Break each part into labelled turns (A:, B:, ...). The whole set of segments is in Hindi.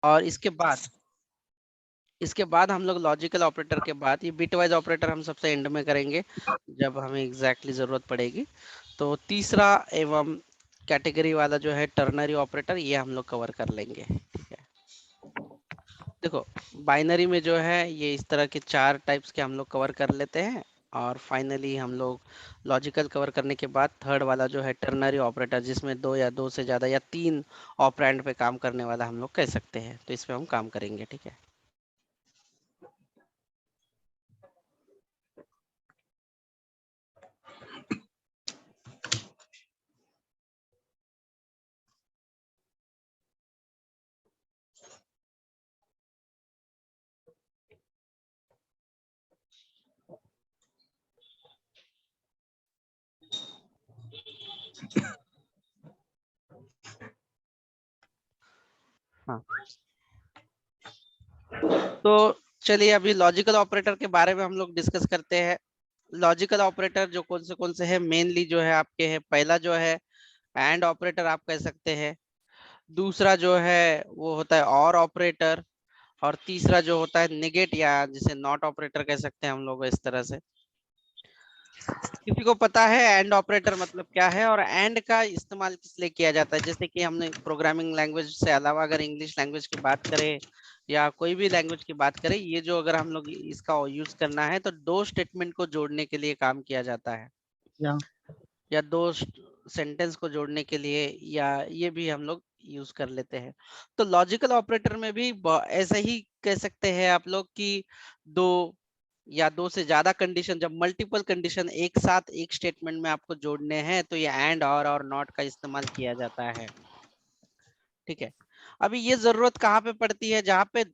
A: और इसके बाद हम लोग लॉजिकल ऑपरेटर के बाद ये बिटवाइज ऑपरेटर हम सबसे एंड में करेंगे जब हमें एग्जैक्टली जरूरत पड़ेगी। तो तीसरा एवं कैटेगरी वाला जो है टर्नरी ऑपरेटर, ये हम लोग कवर कर लेंगे। ठीक है, देखो बाइनरी में जो है ये इस तरह के 4 टाइप्स के हम लोग कवर कर लेते हैं। और फाइनली हम लोग लॉजिकल कवर करने के बाद थर्ड वाला जो है टर्नरी ऑपरेटर, जिसमें 2 या 2 से ज़्यादा या 3 ऑपरेंड पे काम करने वाला हम लोग कह सकते हैं, तो इस पे हम काम करेंगे। ठीक है, हाँ तो चलिए अभी लॉजिकल ऑपरेटर के बारे में हम लोग डिस्कस करते हैं। लॉजिकल ऑपरेटर जो कौन से हैं, मेनली जो है आपके है, पहला जो है एंड ऑपरेटर आप कह सकते हैं। दूसरा जो है वो होता है और ऑपरेटर। और तीसरा जो होता है निगेट, या जिसे नॉट ऑपरेटर कह सकते हैं हम लोग इस तरह से। किसी को पता है एंड ऑपरेटर मतलब क्या है और एंड का इस्तेमाल किस लिए किया जाता है? जैसे कि हमने प्रोग्रामिंग लैंग्वेज से अलावा अगर इंग्लिश लैंग्वेज की बात करें या कोई भी लैंग्वेज की बात करें, ये जो अगर हम लोग इसका यूज करना है तो 2 स्टेटमेंट को जोड़ने के लिए काम किया जाता है, या 2 सेंटेंस को जोड़ने के लिए, या ये भी हम लोग यूज कर लेते हैं। तो लॉजिकल ऑपरेटर में भी ऐसा ही कह सकते हैं आप लोग कि 2 या 2 से ज्यादा कंडीशन, जब मल्टीपल कंडीशन एक साथ एक स्टेटमेंट में आपको जोड़ने हैं तो ये एंड और नॉट का इस्तेमाल किया जाता है। ठीक है, अभी ये जरूरत कहाँ पे पड़ती है? जहाँ पे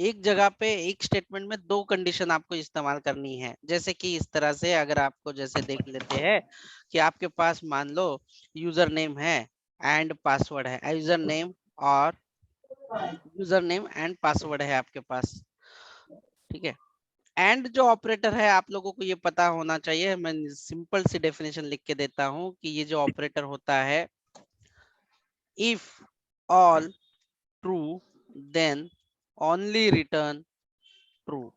A: एक जगह पे एक स्टेटमेंट में 2 कंडीशन आपको इस्तेमाल करनी है। जैसे कि इस तरह से अगर आपको जैसे देख लेते हैं कि आपके पास मान लो यूजर नेम है एंड पासवर्ड है, यूजर नेम और यूजर नेम एंड पासवर्ड है आपके पास। ठीक है, एंड जो ऑपरेटर है आप लोगों को ये पता होना चाहिए। मैं सिंपल सी डेफिनेशन लिख के देता हूं कि ये जो ऑपरेटर होता है, if all true then only return true,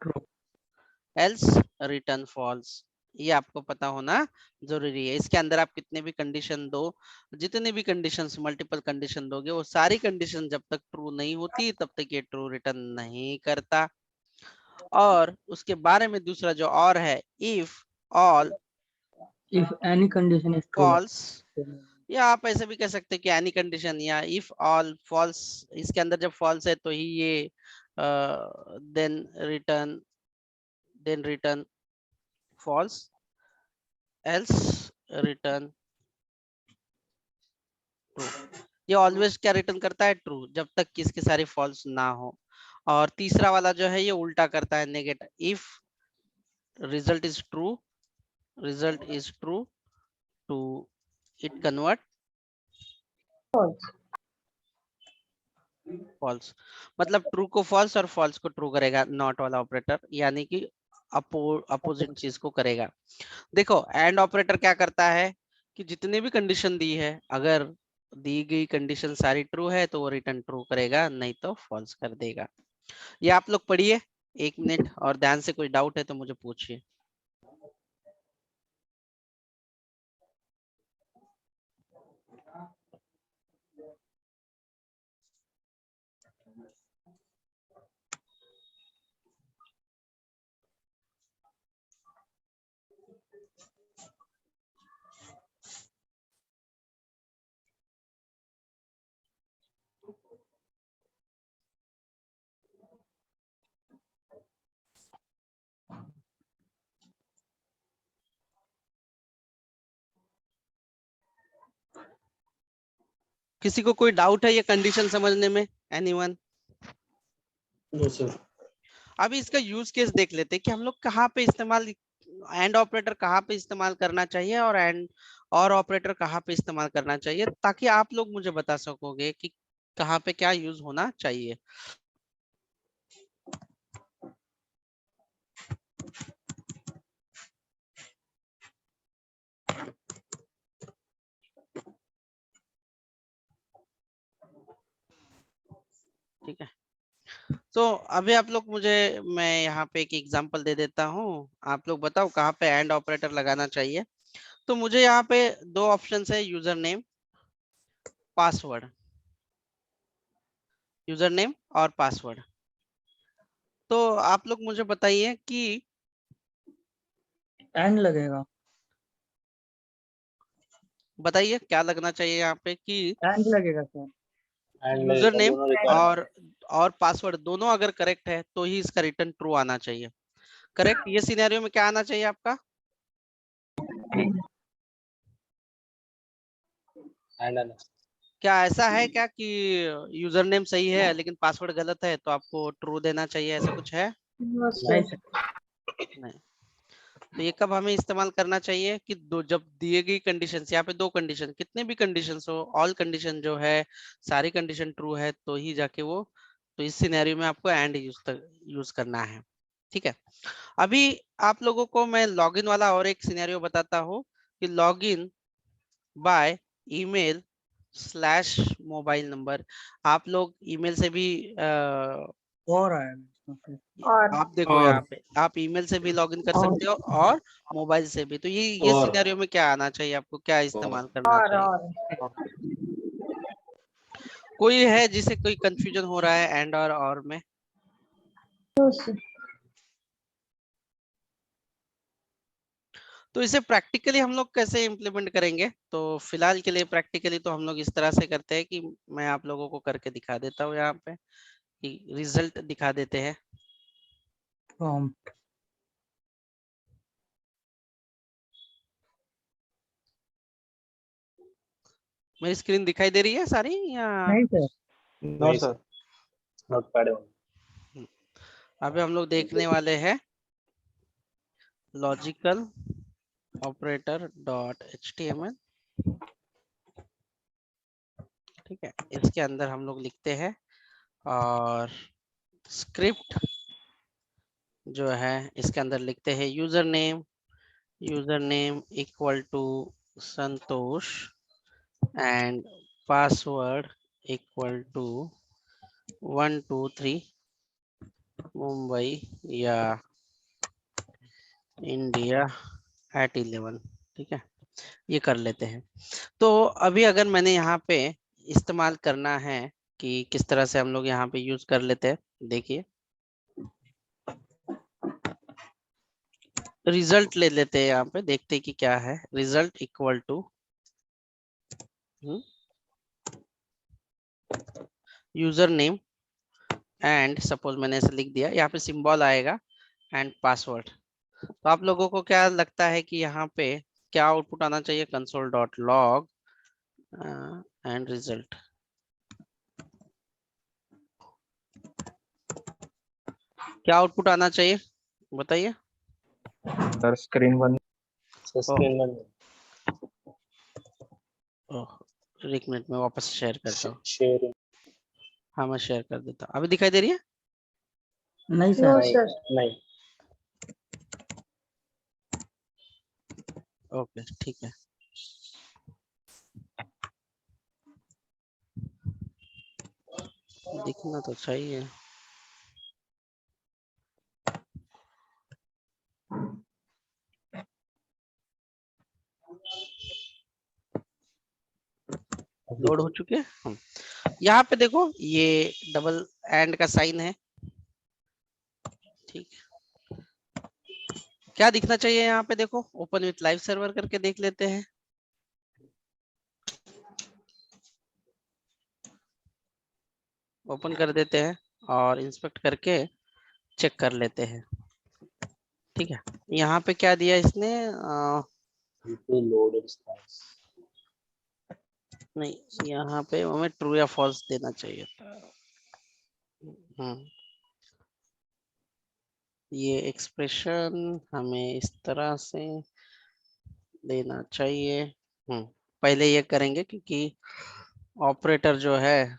A: else return false. ये आपको पता होना जरूरी है। इसके अंदर आप कितने भी कंडीशन दो, जितने भी कंडीशंस मल्टीपल कंडीशन दोगे, वो सारी कंडीशन जब तक ट्रू नहीं होती तब तक ये ट्रू रिटर्न नहीं करता। और उसके बारे में दूसरा जो और है, if all
B: if any condition is true,
A: false, या आप ऐसे भी कह सकते हैं कि एनी कंडीशन, या इफ ऑल फॉल्स। इसके अंदर जब फॉल्स है तो ही ये then return false, else return true. ये ऑलवेज क्या रिटर्न करता है? ट्रू, जब तक कि इसके सारे फॉल्स ना हो। और तीसरा वाला जो है ये उल्टा करता है, negate. If result is true to it convert false. मतलब ट्रू को फॉल्स और फॉल्स को ट्रू करेगा नॉट वाला ऑपरेटर, यानी कि अपोजिट चीज को करेगा। देखो एंड ऑपरेटर क्या करता है कि जितने भी कंडीशन दी है, अगर दी गई कंडीशन सारी ट्रू है तो वो रिटर्न ट्रू करेगा, नहीं तो फॉल्स कर देगा। ये आप लोग पढ़िए 1 मिनट और ध्यान से। कोई डाउट है तो मुझे पूछिए। किसी को कोई डाउट है ये कंडीशन समझने में? एनीवन?
C: No sir.
A: अभी इसका यूज केस देख लेते हैं कि हम लोग कहाँ पे इस्तेमाल, एंड ऑपरेटर कहाँ पे इस्तेमाल करना चाहिए और एंड और ऑपरेटर कहाँ पे इस्तेमाल करना चाहिए, ताकि आप लोग मुझे बता सकोगे कि कहाँ पे क्या यूज होना चाहिए। ठीक है, तो अभी आप लोग मुझे, मैं यहाँ पे एक एग्जांपल दे देता हूँ, आप लोग बताओ कहाँ पे एंड ऑपरेटर लगाना चाहिए। तो मुझे यहाँ पे दो ऑप्शन है, user name password, user name और पासवर्ड। तो आप लोग मुझे बताइए कि
B: एंड लगेगा,
A: बताइए क्या लगना चाहिए यहाँ पे कि
B: एंड लगेगा सर।
C: एंड
A: यूजर
C: लगेगा,
A: नेम
C: दोनों रिक्वायरमेंट।
A: और पासवर्ड दोनों अगर करेक्ट है तो ही इसका रिटर्न ट्रू आना चाहिए। करेक्ट, ये सिनेरियो में क्या आना चाहिए आपका?
C: एंड
A: क्या ऐसा है क्या कि यूजर नेम सही है लेकिन पासवर्ड गलत है तो आपको ट्रू देना चाहिए, ऐसा कुछ है?
B: नहीं सर।
A: नहीं। तो ये कब हमें इस्तेमाल करना चाहिए कि जब दिए गई कंडीशन, यहाँ पे दो कंडीशन, कितने भी कंडीशन हो, ऑल कंडीशन जो है, सारी कंडीशन ट्रू है तो ही जाके वो, तो इस सिनेरियो में आपको एंड यूज करना है। ठीक है, अभी आप लोगों को मैं लॉगिन वाला और एक सिनेरियो बताता हूँ कि login by email slash mobile number. आप लोग ईमेल से भी
B: और आएगा इसमें।
A: आप देखो
C: और
A: यहाँ पे आप ईमेल से भी लॉगिन कर
B: और
A: सकते हो और मोबाइल से भी। तो ये
C: और
A: सिनेरियो में क्या आना चाहिए, आपको क्या इस्तेमाल करना चाहिए? कोई है जिसे कोई कंफ्यूजन हो रहा है एंड और में? तो इसे प्रैक्टिकली हम लोग कैसे इम्प्लीमेंट करेंगे? तो फिलहाल के लिए प्रैक्टिकली तो हम लोग इस तरह से करते हैं कि मैं आप लोगों को करके दिखा देता हूँ यहाँ पे, कि रिजल्ट दिखा देते हैं।
B: प्रॉम्प्ट।
A: मेरी स्क्रीन दिखाई दे रही है सारी या?
B: नहीं sir.
C: No sir, note pad on.
A: अभी हम लोग देखने वाले हैं लॉजिकल ऑपरेटर डॉट html। ठीक है, इसके अंदर हम लोग लिखते हैं और स्क्रिप्ट जो है इसके अंदर लिखते हैं user name equal to Santosh and password equal to 123 Mumbai या इंडिया @11। ठीक है, ये कर लेते हैं। तो अभी अगर मैंने यहाँ पे इस्तेमाल करना है कि किस तरह से हम लोग यहाँ पे यूज कर लेते हैं, देखिए रिजल्ट ले लेते हैं, यहाँ पे देखते हैं कि क्या है। Result equal to user name and suppose मैंने ऐसे लिख दिया, यहाँ पे सिंबल आएगा एंड पासवर्ड। तो आप लोगों को क्या लगता है कि यहाँ पे क्या आउटपुट आना चाहिए? Console dot log and result. क्या आउटपुट आना चाहिए बताइए?
D: सर स्क्रीन बंद।
C: स्क्रीन बंद।
A: ओह, एक मिनट में वापस शेयर करता हूँ।
C: शेयरिंग।
A: हाँ मैं शेयर कर देता हूँ, अभी दिखाई दे रही है?
B: नहीं सर।
C: नहीं।
A: ओके ठीक है। दिखना तो चाहिए। लोड हो चुके हैं। यहाँ पे देखो ये डबल एंड का साइन है। ठीक है, क्या दिखना चाहिए यहाँ पे? देखो ओपन विथ लाइव सर्वर करके देख लेते हैं। ओपन कर देते हैं और इंस्पेक्ट करके चेक कर लेते हैं। ठीक है, यहाँ पे क्या दिया इसने?
C: Loaded styles.
A: नहीं, यहाँ पे हमें ट्रू या फॉल्स देना चाहिए था। ये एक्सप्रेशन हमें इस तरह से देना चाहिए। पहले ये करेंगे क्योंकि ऑपरेटर जो है,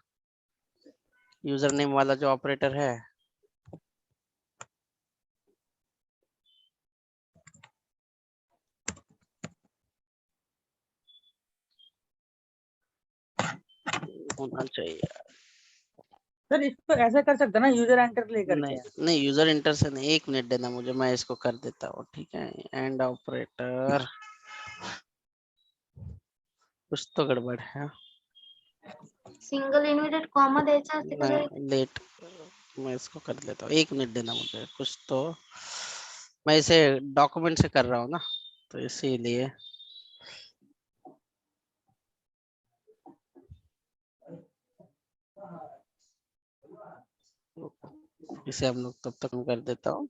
A: यूजर नेम वाला जो ऑपरेटर है, होना चाहिए।
B: सर इसको ऐसे कर सकते हैं ना, यूजर एंटर लेकर के।
A: नहीं नहीं, यूजर इंटर से नहीं, 1 मिनट देना मुझे, मैं इसको कर देता हूँ, ठीक है। एंड ऑपरेटर, कुछ तो गड़बड़ है।
E: सिंगल इन्वर्टेड कॉमा द्यायचा असते का सर?
A: नहीं लेट, मैं इसको कर देता हूँ, 1 मिनट देना मुझे, कुछ तो मैं इसे डॉक्यूमेंट से कर रहा हूँ ना, तो इसीलिए। इसे हम लोग तब तक कर देता हूँ।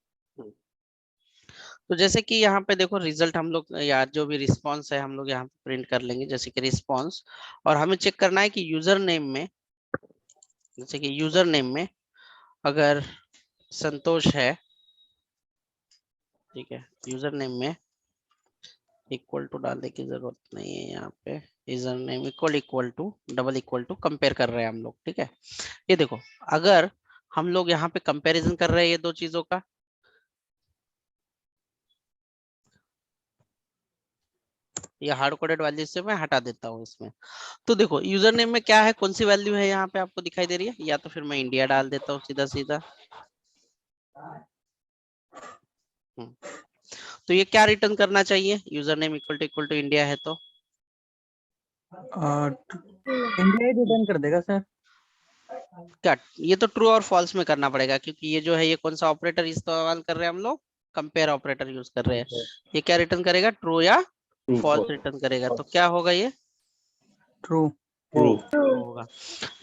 A: तो जैसे कि यहाँ पे देखो रिजल्ट हम लोग, या जो भी रिस्पॉन्स है हम लोग यहाँ पे प्रिंट कर लेंगे, जैसे कि रिस्पॉन्स। और हमें चेक करना है कि यूजर नेम में, जैसे कि यूजर नेम में अगर संतोष है, ठीक है, यूजर नेम में इक्वल टू डालने की जरूरत नहीं है यहाँ पे, user name equal to double equal to compare कर रहे हैं हम लोग, ठीक है। ये देखो, अगर हम लोग यहाँ पे कंपैरिजन कर रहे हैं ये दो चीजों का, ये हार्ड कोडेड वैल्यू से मैं हटा देता हूँ इसमें। तो देखो यूजर नेम में क्या है, कौन सी वैल्यू है यहाँ पे आपको दिखाई दे रही है, या तो फिर मैं इंडिया डाल देता हूँ सीधा सीधा। तो ये क्या रिटर्न करना चाहिए, user name equal to India है तो
B: इंडिया ही रिटर्न कर देगा सर।
A: क्या, ये तो ट्रू और फॉल्स में करना पड़ेगा, क्योंकि ये जो है ये कौन सा ऑपरेटर इस्तेमाल कर रहे हैं हम लोग, कंपेयर ऑपरेटर यूज कर रहे हैं। ये क्या रिटर्न करेगा, ट्रू या फॉल्स रिटर्न करेगा। तो क्या होगा ये,
B: ट्रू।
C: ट्रू।
A: होगा।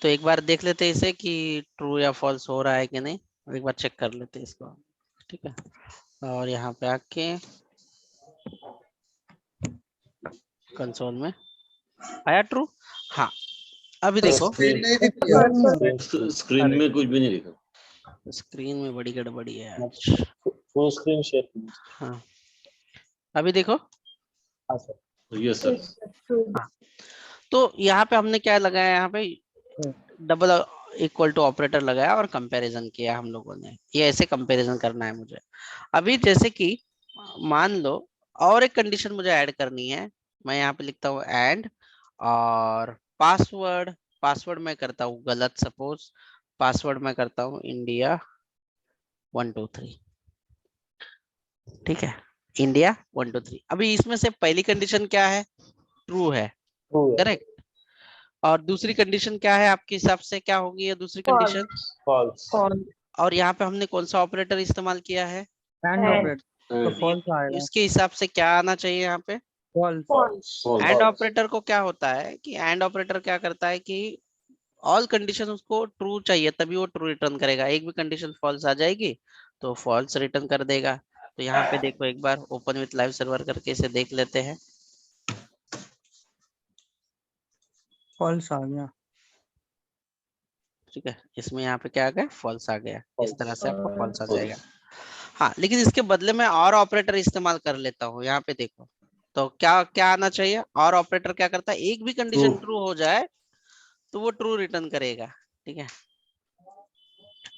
A: तो एक बार देख लेते हैं इसे कि ट्रू या फॉल्स हो रहा है कि नहीं, एक बार चेक कर लेते हैं इसको, ठीक है। और यहाँ पे आके कंसोल में आया ट्रू, हाँ। अभी देखो
F: स्क्रीन नहीं दिख रही है।
G: स्क्रीन में कुछ भी नहीं लिखा।
A: स्क्रीन में बड़ी गड़बड़ी है आज।
C: फुल स्क्रीन शेयर कीजिए।
A: हाँ अभी देखो,
C: हाँ सर।
G: Yes sir.
A: हाँ। तो यहाँ पे हमने क्या लगाया, यहाँ पे डबल इक्वल टू ऑपरेटर लगाया और कंपैरिजन किया हम लोगों ने। ये ऐसे कंपैरिजन करना है मुझे। अभी जैसे कि मान लो और एक कंडीशन मुझे ऐड करनी है, मैं यहाँ पे लिखता हूँ एंड, और पासवर्ड, पासवर्ड मैं करता हूँ गलत, सपोज पासवर्ड मैं करता हूँ इंडिया 123, ठीक है, इंडिया 123। अभी इसमें से पहली कंडीशन क्या है, ट्रू है,
C: ट्रू है।
A: करेक्ट। और दूसरी कंडीशन क्या है आपके हिसाब से, क्या होगी ये दूसरी कंडीशन,
C: फॉल्स।
A: और यहाँ पे हमने कौन सा ऑपरेटर इस्तेमाल किया है,
B: एंड ऑपरेटर तो फॉल्स आएगा।
A: इसके हिसाब से क्या आना चाहिए यहाँ पे,
B: फॉल्स।
A: एंड ऑपरेटर को क्या होता है कि एंड ऑपरेटर क्या करता है कि ऑल कंडीशन उसको ट्रू चाहिए तभी वो ट्रू रिटर्न करेगा, एक भी कंडीशन फॉल्स आ जाएगी तो फॉल्स रिटर्न कर देगा। तो यहाँ पे देखो एक बार ओपन विथ लाइव सर्वर करके इसे देख लेते हैं,
B: फॉल्स आ गया।
A: ठीक है, इसमें यहाँ पे क्या आ गया, फॉल्स आ गया, इस तरह से आपका फॉल्स आ
G: false।
A: जाएगा। हाँ लेकिन इसके बदले में और ऑपरेटर इस्तेमाल कर लेता हूँ, यहाँ पे देखो तो क्या क्या आना चाहिए, और ऑपरेटर क्या करता है, एक भी कंडीशन ट्रू हो जाए तो वो ट्रू रिटर्न करेगा, ठीक है।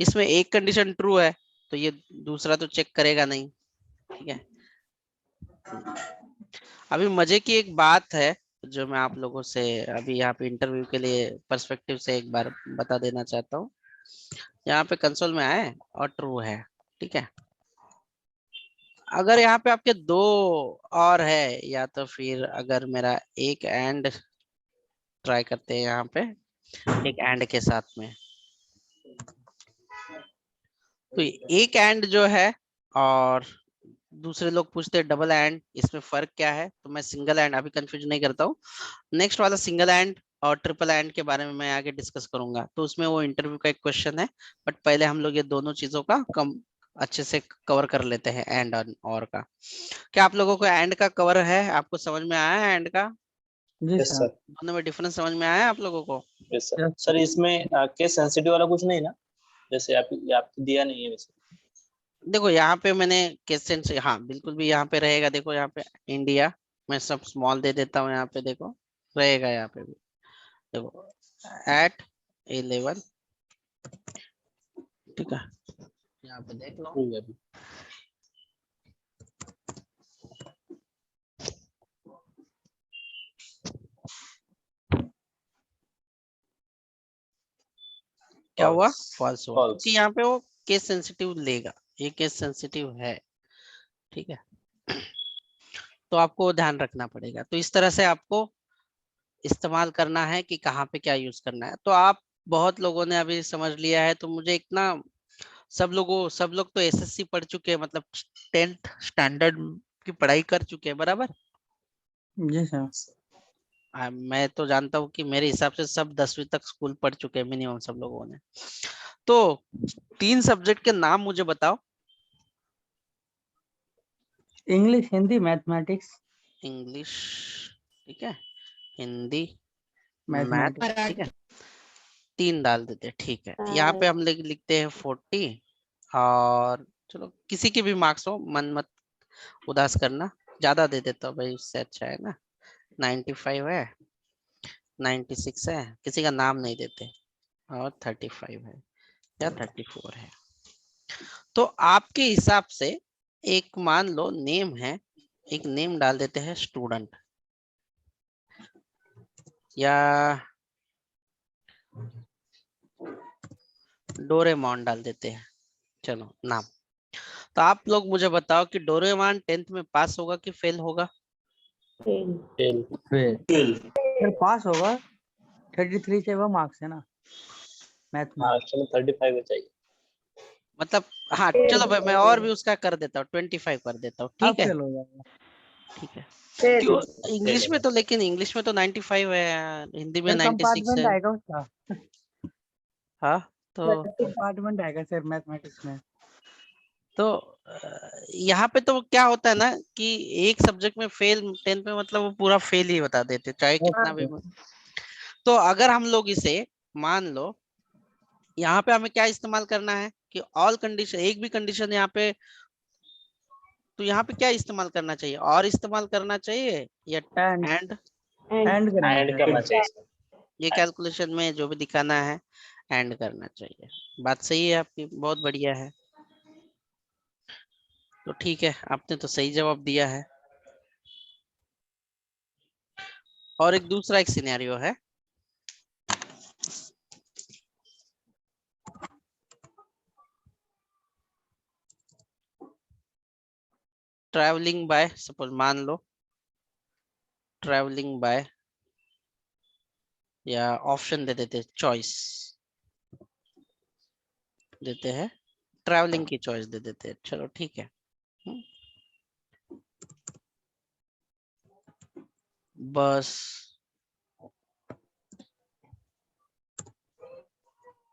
A: इसमें एक कंडीशन ट्रू है तो ये दूसरा तो चेक करेगा नहीं, ठीक है। अभी मजे की एक बात है जो मैं आप लोगों से अभी यहाँ पे इंटरव्यू के लिए पर्सपेक्टिव से एक बार बता देना चाहता हूँ। यहाँ पे कंसोल में आए और ट्रू है, ठीक है। अगर यहाँ पे आपके दो और है, या तो फिर अगर मेरा एक एंड ट्राई करते हैं यहाँ पे एक एंड के साथ में, तो एक एंड जो है और दूसरे लोग पूछते हैं डबल एंड, इसमें फर्क क्या है, तो मैं सिंगल एंड अभी कंफ्यूज नहीं करता हूँ। नेक्स्ट वाला सिंगल एंड और ट्रिपल एंड के बारे में मैं आगे डिस्कस करूंगा, तो उसमें वो इंटरव्यू का एक क्वेश्चन है। बट पहले हम लोग ये दोनों चीजों का कम अच्छे से कवर कर लेते हैं, एंड और का। क्या आप लोगों को एंड का कवर है, आपको समझ में आया है एंड का,
B: जी
C: यस
B: सर।
C: सर।
A: दोनों में डिफरेंस समझ में आया आप लोगों को।
C: Yes sir.
B: Yes,
C: सर इसमें केस सेंसिटिव वाला कुछ नहीं ना, जैसे आप दिया नहीं है वैसे।
A: देखो यहाँ पे मैंने क्वेश्चन से, हाँ बिल्कुल भी यहाँ पे रहेगा, देखो यहाँ पे इंडिया, मैं सब स्मॉल दे देता हूँ, यहाँ पे देखो रहेगा, यहाँ पे भी देखो at 11, ठीक है, यहाँ पे देख लो।
C: ट्रू है अभी।
A: क्या हुआ?
C: False.
A: फॉल्स हुआ,
C: False.
A: क्योंकि यहाँ पे वो केस सेंसिटिव लेगा, ये केस सेंसिटिव है, ठीक है। तो आपको ध्यान रखना पड़ेगा। तो इस तरह से आपको इस्तेमाल करना है कि कहाँ पे क्या यूज करना है। तो आप बहुत लोगों ने अभी समझ लिया है, तो मुझे इतना सब लोग तो एसएससी पढ़ चुके हैं, मतलब 10th स्टैंडर्ड की पढ़ाई कर चुके हैं, बराबर।
B: जी सर।
A: मैं तो जानता हूँ कि मेरे हिसाब से सब 10वीं तक स्कूल पढ़ चुके हैं मिनिमम सब लोगों ने। तो 3 सब्जेक्ट के नाम मुझे बताओ।
B: English, Hindi, mathematics.
A: इंग्लिश, ठीक है, हिंदी, मैथ,
B: मैथमेटिक्स।
A: ठीक है, 3 डाल देते हैं, ठीक है। यहाँ पे हम लिखते हैं 40, और चलो किसी के भी मार्क्स हो, मन मत उदास करना, ज्यादा दे देता हूँ भाई, उससे अच्छा है ना। 95 है, 96 है, किसी का नाम नहीं देते, और 35 है या 34 है। तो आपके हिसाब से एक मान लो नेम है, एक नेम डाल देते हैं स्टूडेंट, या डोरेमोन डाल देते हैं, चलो नाम। तो आप लोग मुझे बताओ कि डोरेमोन 10th में पास होगा कि फेल होगा?
C: Fail.
B: फिर
G: Fail.
B: फिर पास होगा। 33 से वो मार्क्स है ना मैथ में।
C: महाराष्ट्र में 35 है चाहिए।
A: मतलब हाँ चलो भाई, मैं और भी उसका कर देता हूँ, 25 कर देता हूँ,
B: अब
A: ठीक है,
B: फेल हो जाएगा।
A: ठीक है। क्यों? इंग्लिश में
C: होगा।
A: तो, लेकिन इंग्लिश में तो 95 है यार, हिंदी में
B: फिर
A: 96
B: कंपार्टमेंट
A: है।
B: आएगा उसका।
A: हाँ तो
B: कंपार्टमेंट आएगा सर मैथमेटिक्स में।
A: यहाँ पे तो क्या होता है ना कि एक सब्जेक्ट में फेल 10th में, मतलब वो पूरा फेल ही बता देते, चाहे कितना भी। तो अगर हम लोग इसे मान लो, यहाँ पे हमें क्या इस्तेमाल करना है कि ऑल कंडीशन, एक भी कंडीशन यहाँ पे, तो यहाँ पे क्या इस्तेमाल करना चाहिए? और इस्तेमाल करना चाहिए या
B: एंड
A: एंड?
B: एंड करना
C: एंड
B: चाहिए।
C: करना चाहिए इसमें।
A: ये कैलकुलेशन में जो भी दिखाना है एंड करना चाहिए। बात सही है आपकी, बहुत बढ़िया है। तो ठीक है, आपने तो सही जवाब दिया है। और एक दूसरा एक सिनेरियो है, ट्रैवलिंग बाय, सपोज मान लो ट्रैवलिंग बाय, या ऑप्शन दे देते, चॉइस देते हैं, ट्रैवलिंग की चॉइस दे देते हैं, चलो ठीक है। बस,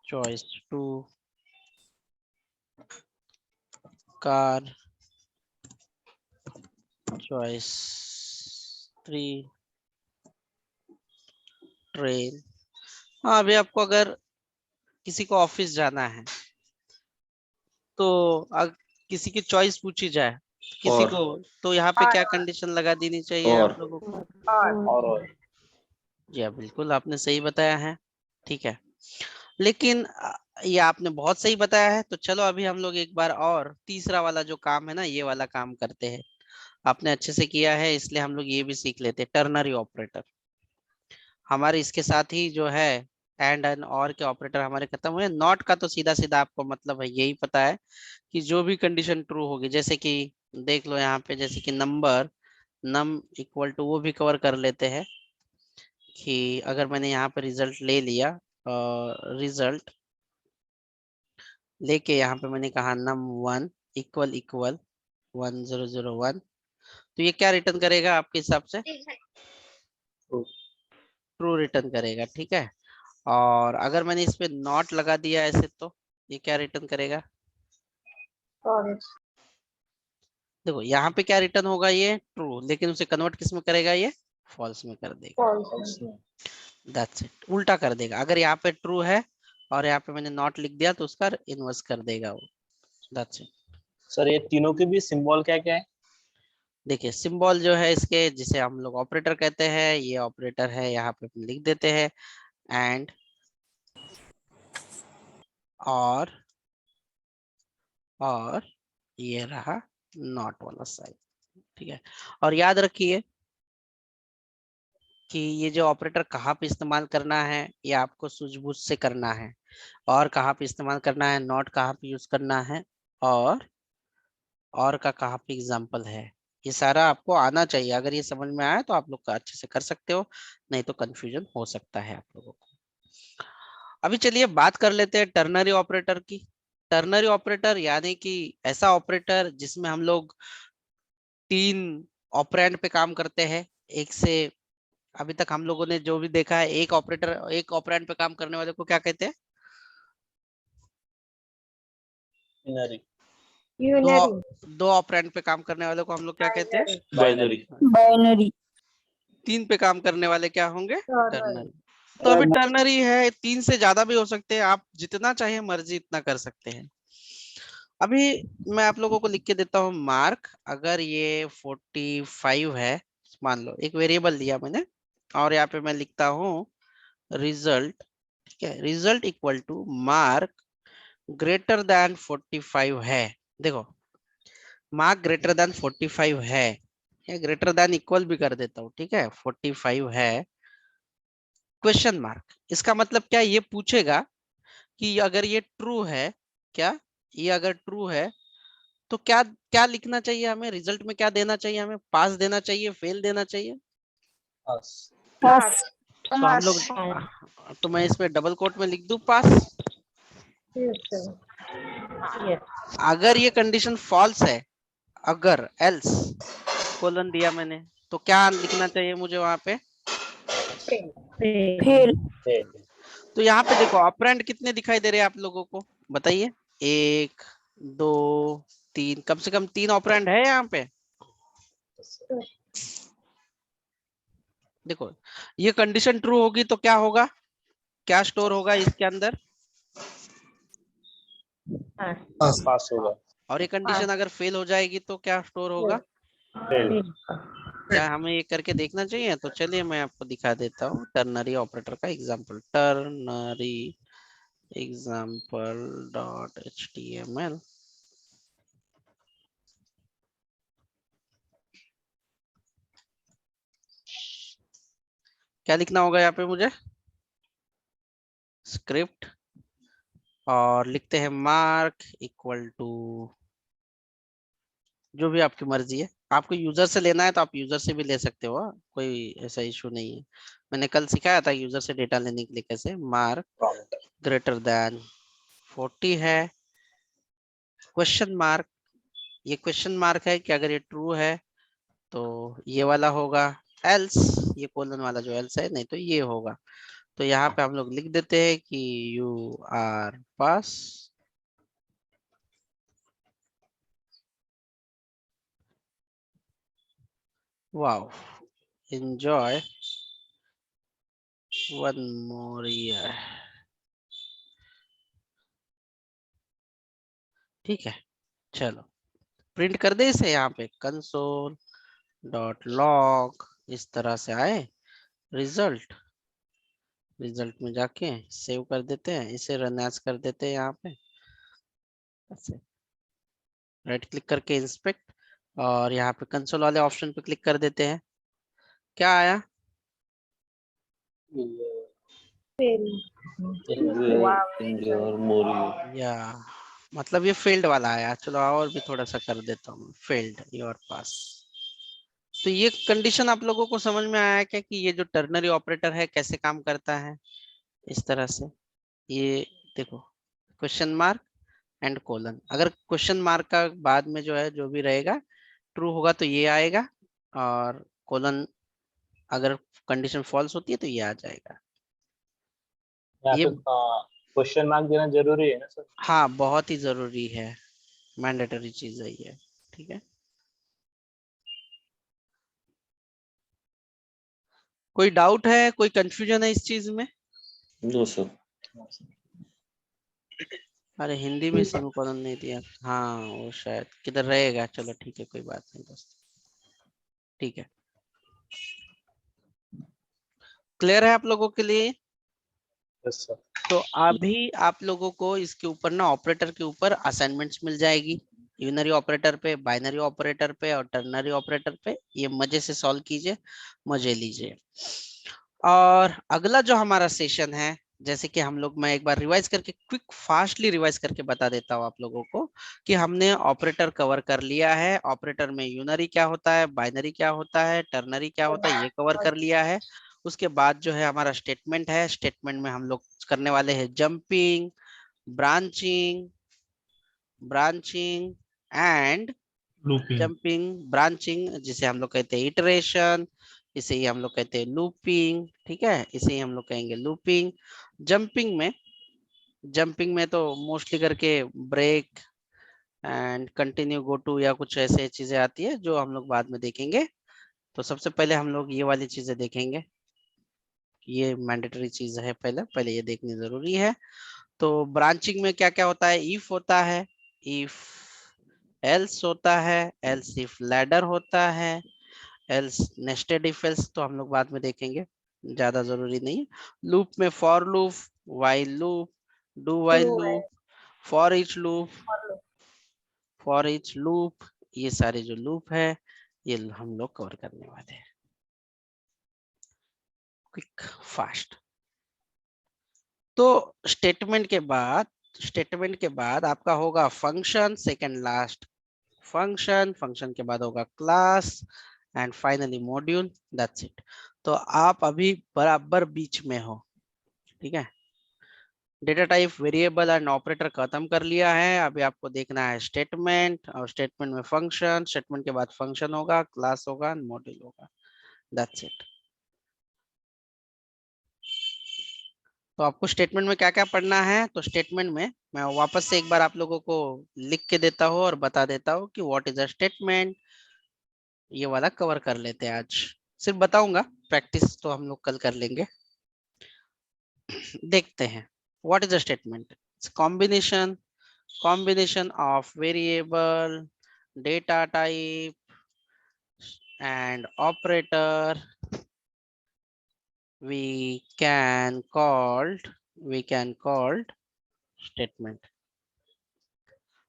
A: चॉइस 2, कार, चॉइस 3, ट्रेन। हाँ, अभी आपको अगर किसी को ऑफिस जाना है, तो किसी की चॉइस पूछी जाए किसी
G: और
A: को, तो यहाँ पे क्या कंडीशन लगा देनी चाहिए
G: और
A: आप लोगों को?
C: और
A: जी हाँ, बिल्कुल आपने सही बताया है, ठीक है। लेकिन ये आपने बहुत सही बताया है। तो चलो अभी हम लोग एक बार और तीसरा वाला जो काम है ना, ये वाला काम करते हैं। आपने अच्छे से किया है, इसलिए हम लोग ये भी सीख लेते हैं, टर्नरी ऑपरेटर। हमारे इसके साथ ही जो है एंड और के ऑपरेटर हमारे खत्म हुए। नॉट का तो सीधा सीधा आपको मतलब है, यही पता है कि जो भी कंडीशन ट्रू होगी, जैसे कि देख लो यहाँ पे, जैसे कि नंबर नम इक्वल टू, वो भी कवर कर लेते हैं कि अगर मैंने यहाँ पे रिजल्ट ले लिया, रिजल्ट लेके यहाँ पे मैंने कहा नम 1 इक्वल इक्वल 1001, तो ये क्या रिटर्न करेगा आपके हिसाब से? ट्रू रिटर्न करेगा, ठीक है। और अगर मैंने इस पे नॉट लगा दिया ऐसे, तो ये क्या रिटर्न करेगा? देखो यहाँ पे क्या रिटर्न होगा, ये ट्रू, लेकिन उसे कन्वर्ट किस में करेगा, ये फॉल्स में कर देगा। दैट्स इट, उल्टा कर देगा। अगर यहाँ पे ट्रू है और यहाँ पे मैंने नॉट लिख दिया, तो उसका इनवर्स कर देगा वो। That's it.
C: सर ये तीनों के भी सिंबल क्या क्या है?
A: देखिए सिंबल जो है इसके, जिसे हम लोग ऑपरेटर कहते हैं, ये ऑपरेटर है, यहाँ पे अपन लिख देते हैं एंड, और ये रहा नॉट वाला साइन, ठीक है। और याद रखिए कि ये जो ऑपरेटर कहाँ पे इस्तेमाल करना है, ये आपको सूझबूझ से करना है, और कहाँ पे इस्तेमाल करना है, नॉट कहाँ पे यूज करना है, और का कहाँ पे एग्जाम्पल है, ये सारा आपको आना चाहिए। अगर ये समझ में आया तो आप लोग अच्छे से कर सकते हो, नहीं तो कंफ्यूजन हो सकता है आप लोगों को। अभी चलिए बात कर लेते हैं टर्नरी ऑपरेटर की। टर्नरी ऑपरेटर यानी कि ऐसा ऑपरेटर जिसमें हम लोग 3 ऑपरेंड पे काम करते हैं। एक से अभी तक हम लोगों ने जो भी देखा है, एक ऑपरेंड पे काम करने वाले को क्या कहते हैं?
C: Binary.
A: दो ऑपरेंड पे काम करने वाले को हम लोग क्या कहते हैं?
G: बाइनरी।
B: बाइनरी।
A: 3 पे काम करने वाले क्या होंगे? टर्नरी। तो अभी टर्नरी है, 3 से ज्यादा भी हो सकते हैं, आप जितना चाहे मर्जी इतना कर सकते हैं। अभी मैं आप लोगों को लिख के देता हूँ मार्क। अगर ये 45 है, मान लो एक वेरिएबल दिया मैंने, और यहाँ पे मैं लिखता हूँ रिजल्ट, ठीक है, result equal to mark greater than 45 है। देखो मार्क ग्रेटर देन 45 है, या ग्रेटर देन इक्वल भी कर देता हूँ, ठीक है, 45 है, क्वेश्चन मार्क। इसका मतलब क्या, ये पूछेगा कि अगर ये ट्रू है, क्या ये अगर ट्रू है तो क्या क्या लिखना चाहिए हमें, रिजल्ट में क्या देना चाहिए हमें, पास देना चाहिए, फेल देना चाहिए?
C: Pass.
B: पास।
A: तो हम लोग, तो मैं इसमें डबल कोट में लिख दूं पास। अगर ये कंडीशन फॉल्स है, अगर एल्स कोलन दिया मैंने, तो क्या लिखना चाहिए मुझे वहां पे?
B: फेल।
C: Fail.
A: तो यहाँ पे देखो ऑपरेंड कितने दिखाई दे रहे हैं आप लोगों को, बताइए? 1 2 3, कम से कम 3 ऑपरेंड है यहाँ पे। देखो ये कंडीशन ट्रू होगी तो क्या होगा, क्या स्टोर होगा इसके अंदर?
C: Pass होगा.
A: और ये कंडीशन अगर फेल हो जाएगी तो क्या स्टोर होगा?
C: Fail.
A: क्या हमें ये करके देखना चाहिए? तो चलिए मैं आपको दिखा देता हूँ टर्नरी ऑपरेटर का example. Ternary example dot html। क्या लिखना होगा यहाँ पे मुझे? स्क्रिप्ट, और लिखते हैं मार्क इक्वल टू, जो भी आपकी मर्जी है। आपको यूजर से लेना है तो आप यूजर से भी ले सकते हो, कोई ऐसा इशू नहीं है। मैंने कल सिखाया था यूजर से डेटा लेने के लिए कैसे। Mark
C: Prompt.
A: ग्रेटर देन 40 है, क्वेश्चन मार्क, ये क्वेश्चन मार्क है कि अगर ये ट्रू है तो ये वाला होगा, एल्स ये कोलन वाला जो एल्स है, नहीं तो ये होगा। तो यहाँ पे हम लोग लिख देते हैं कि you are pass. Wow, enjoy one more year. ठीक है, चलो प्रिंट कर दे इसे। यहाँ पे कंसोल डॉट लॉग, इस तरह से आए रिजल्ट, रिजल्ट में जाके सेव कर देते हैं, इसे रन एज कर देते हैं यहाँ पे ऐसे, राइट क्लिक करके इंस्पेक्ट, और यहाँ पे कंसोल वाले ऑप्शन पे क्लिक कर देते हैं। क्या आया?
G: और मोरी।
A: या मतलब ये फेल्ड वाला आया। चलो और भी थोड़ा सा कर देता हूँ, फेल्ड योर पास। तो ये कंडीशन आप लोगों को समझ में आया क्या कि ये जो टर्नरी ऑपरेटर है कैसे काम करता है? इस तरह से ये देखो, क्वेश्चन मार्क एंड कोलन। अगर क्वेश्चन मार्क का बाद में जो है जो भी रहेगा ट्रू होगा तो ये आएगा, और कोलन अगर कंडीशन फॉल्स होती है तो ये आ जाएगा।
C: यहाँ
A: ये
C: पे क्वेश्चन मार्क देना जरूरी है ना सर?
A: हाँ बहुत ही जरूरी है, मैंडेटरी चीज है ये, ठीक है। कोई डाउट है, कोई कंफ्यूजन है इस चीज में?
G: No sir.
A: अरे हिंदी में सेमीकोलन नहीं दिया, हाँ वो शायद किधर रहेगा। चलो ठीक है, कोई बात नहीं दोस्त, ठीक है। क्लियर है आप लोगों के लिए?
C: Yes sir.
A: तो अभी आप लोगों को इसके ऊपर ना ऑपरेटर के ऊपर असाइनमेंट्स मिल जाएगी, यूनरी ऑपरेटर पे, बाइनरी ऑपरेटर पे और टर्नरी ऑपरेटर पे। ये मजे से सॉल्व कीजिए, मजे लीजिए। और अगला जो हमारा सेशन है, जैसे कि हम लोग, मैं एक बार रिवाइज करके क्विक फास्टली रिवाइज करके बता देता हूँ आप लोगों को कि हमने ऑपरेटर कवर कर लिया है। ऑपरेटर में यूनरी क्या होता है, बाइनरी क्या होता है, टर्नरी क्या होता है, ये कवर कर लिया है। उसके बाद जो है हमारा स्टेटमेंट है। स्टेटमेंट में हम लोग करने वाले हैं jumping, branching, branching and
F: looping.
A: Jumping, branching, जिसे हम लोग कहते हैं इटरेशन, इसे ही हम लोग कहते हैं लूपिंग। ठीक है, इसे ही हम लोग कहेंगे लूपिंग। जंपिंग में तो मोस्टली करके break and continue, go to या कुछ ऐसे चीजें आती है जो हम लोग बाद में देखेंगे। तो सबसे पहले हम लोग ये वाली चीजें देखेंगे, ये मैंडेटरी चीज है, पहले पहले ये देखनी जरूरी है। तो ब्रांचिंग में क्या क्या होता है, इफ होता है, इफ एल्स होता है, एल्स इफ लैडर होता है, एल्स नेस्टेड इफ एल्स तो हम लोग बाद में देखेंगे, ज्यादा जरूरी नहीं है। लूप में for loop, while loop, do while loop, for each loop, for each loop, ये सारे जो लूप है ये हम लोग कवर करने वाले हैं, क्विक फास्ट। तो स्टेटमेंट के बाद आपका होगा function, second last function, function के बाद होगा class and finally module, that's it. तो आप अभी बराबर बीच में हो, ठीक है। Data type, variable and operator खत्म कर लिया है। अभी आपको देखना है स्टेटमेंट, और स्टेटमेंट में फंक्शन, स्टेटमेंट के बाद फंक्शन होगा, क्लास होगा, मॉड्यूल होगा, दैट्स इट। तो आपको स्टेटमेंट में क्या क्या पढ़ना है, तो स्टेटमेंट में मैं वापस से एक बार आप लोगों को लिख के देता हूँ और बता देता हूँ कि व्हाट इज अ स्टेटमेंट। ये वाला कवर कर लेते हैं आज, सिर्फ बताऊंगा, प्रैक्टिस तो हम लोग कल कर लेंगे। देखते हैं what is a statement. It's combination of variable, data type and operator we can called statement।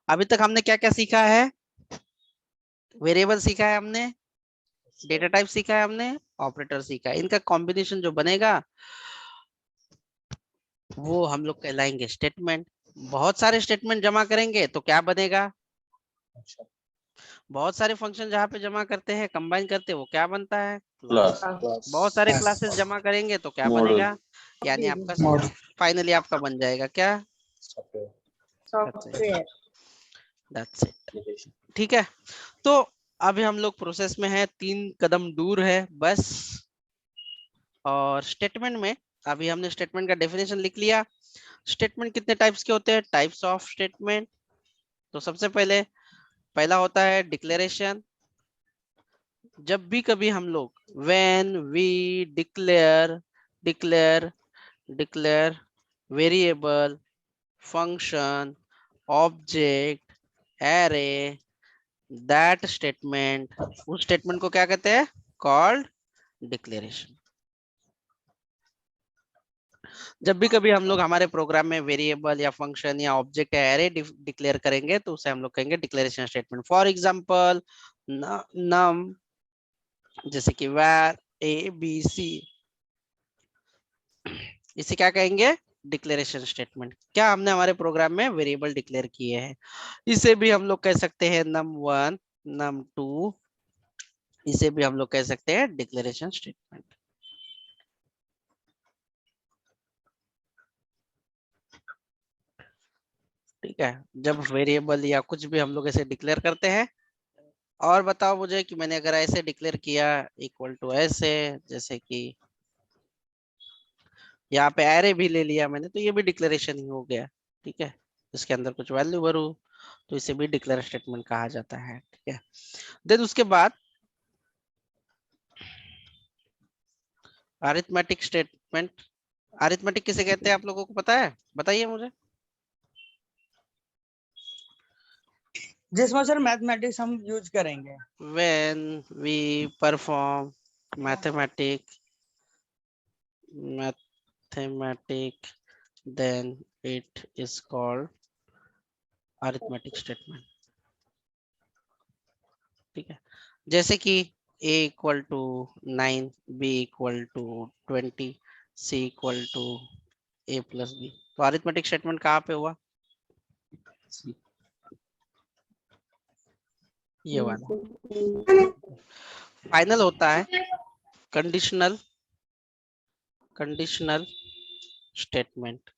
A: अभी तक हमने क्या क्या सीखा है, वेरिएबल सीखा है हमने, डेटा टाइप सीखा है हमने, ऑपरेटर सीखा है। इनका कॉम्बिनेशन जो बनेगा वो हम लोग कहलाएंगे स्टेटमेंट। बहुत सारे स्टेटमेंट जमा करेंगे तो क्या बनेगा,
C: अच्छा,
A: बहुत सारे फंक्शन जहाँ पे जमा करते हैं, कंबाइन करते हैं, वो क्या बनता है,
G: क्लास
C: क्लास,
A: बहुत सारे क्लासेस जमा करेंगे तो क्या
G: मॉडल
A: बनेगा, यानी आपका
B: मॉडल,
A: फाइनली आपका बन जाएगा क्या,
C: software,
B: software.
A: That's it.
C: Application.
A: ठीक है, तो अभी हम लोग प्रोसेस में है, 3 कदम दूर है बस। और स्टेटमेंट में अभी हमने स्टेटमेंट का डेफिनेशन लिख लिया। स्टेटमेंट कितने टाइप्स के होते हैं, टाइप्स ऑफ स्टेटमेंट। तो सबसे पहला होता है डिक्लेरेशन। जब भी कभी हम लोग when we declare variable, function, object, array, that statement, उस स्टेटमेंट को क्या कहते हैं, कॉल्ड डिक्लेरेशन। जब भी कभी हम लोग हमारे प्रोग्राम में वेरिएबल या फंक्शन या ऑब्जेक्ट या एरे डिक्लेयर करेंगे तो उसे हम लोग कहेंगे डिक्लेरेशन स्टेटमेंट। फॉर एग्जांपल नम, जैसे कि var a b c, इसे क्या कहेंगे, डिक्लेरेशन स्टेटमेंट। क्या हमने हमारे प्रोग्राम में वेरिएबल डिक्लेयर किए हैं, इसे भी हम लोग कह सकते हैं num1, num2, इसे भी हम लोग कह सकते हैं डिक्लेरेशन स्टेटमेंट। ठीक है, जब वेरिएबल या कुछ भी हम लोग ऐसे डिक्लेयर करते हैं। और बताओ मुझे कि मैंने अगर ऐसे डिक्लेयर किया इक्वल टू ऐसे, जैसे कि यहाँ पे एरे भी ले लिया मैंने, तो ये भी डिक्लेरेशन ही हो गया। ठीक है, इसके अंदर कुछ वैल्यू भरू तो इसे भी डिक्लेयर स्टेटमेंट कहा जाता है। ठीक है, देन उसके बाद अरिथमेटिक स्टेटमेंट। अरिथमेटिक किसे कहते हैं आप लोगों को पता है, बताइए मुझे।
B: जिसमें सर मैथमेटिक्स हम यूज करेंगे।
A: When we perform mathematic then it is called arithmetic statement। ठीक है, जैसे कि A equal to 9, B equal to 20, C equal to A plus B। तो अरिथमेटिक स्टेटमेंट कहाँ पे हुआ? ये वाला फाइनल होता है कंडीशनल स्टेटमेंट।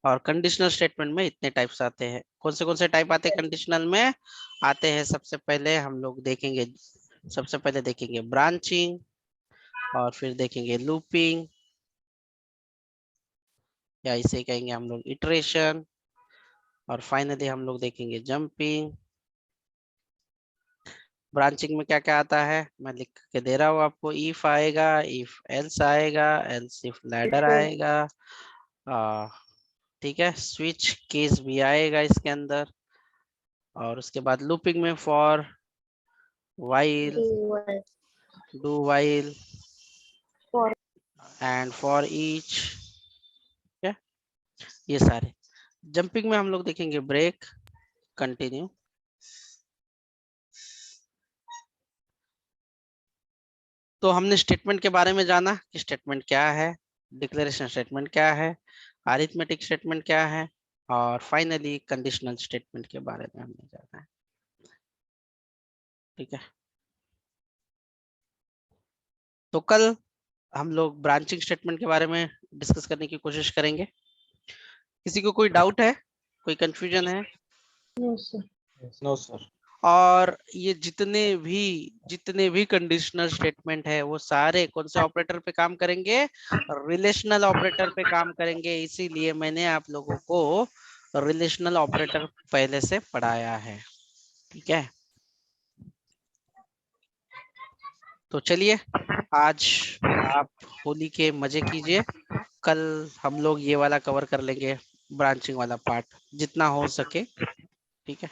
A: और कंडीशनल स्टेटमेंट में इतने टाइप्स आते हैं। कौन से टाइप आते हैं कंडीशनल में? आते हैं सबसे पहले हम लोग देखेंगे, ब्रांचिंग, और फिर देखेंगे लूपिंग, या इसे कहेंगे हम लोग इटरेशन, और फाइनली हम लोग देखेंगे जंपिंग। ब्रांचिंग में क्या क्या आता है मैं लिख के दे रहा हूँ आपको। इफ आएगा, इफ एल्स आएगा, एल्स इफ लैडर आएगा, ठीक है, स्विच केस भी आएगा इसके अंदर। और उसके बाद लूपिंग में for, while, do while,
E: For.
A: and for each, क्या ये सारे। जंपिंग में हम लोग देखेंगे ब्रेक, कंटिन्यू। तो हमने स्टेटमेंट के बारे में जाना कि स्टेटमेंट क्या है, डिक्लेरेशन स्टेटमेंट क्या है, अरिथमेटिक स्टेटमेंट क्या है, और फाइनली कंडीशनल स्टेटमेंट के बारे में हमने जाना है। ठीक है, तो कल हम लोग ब्रांचिंग स्टेटमेंट के बारे में डिस्कस करने की कोशिश करेंगे। किसी को कोई डाउट है, कोई कंफ्यूजन है?
E: No, sir.
C: No sir.
A: और ये जितने भी कंडीशनल स्टेटमेंट है वो सारे कौन से ऑपरेटर पे काम करेंगे? रिलेशनल ऑपरेटर पे काम करेंगे। इसीलिए मैंने आप लोगों को रिलेशनल ऑपरेटर पहले से पढ़ाया है। ठीक है, तो चलिए आज आप होली के मजे कीजिए। कल हम लोग ये वाला कवर कर लेंगे, ब्रांचिंग वाला पार्ट जितना हो सके। ठीक है।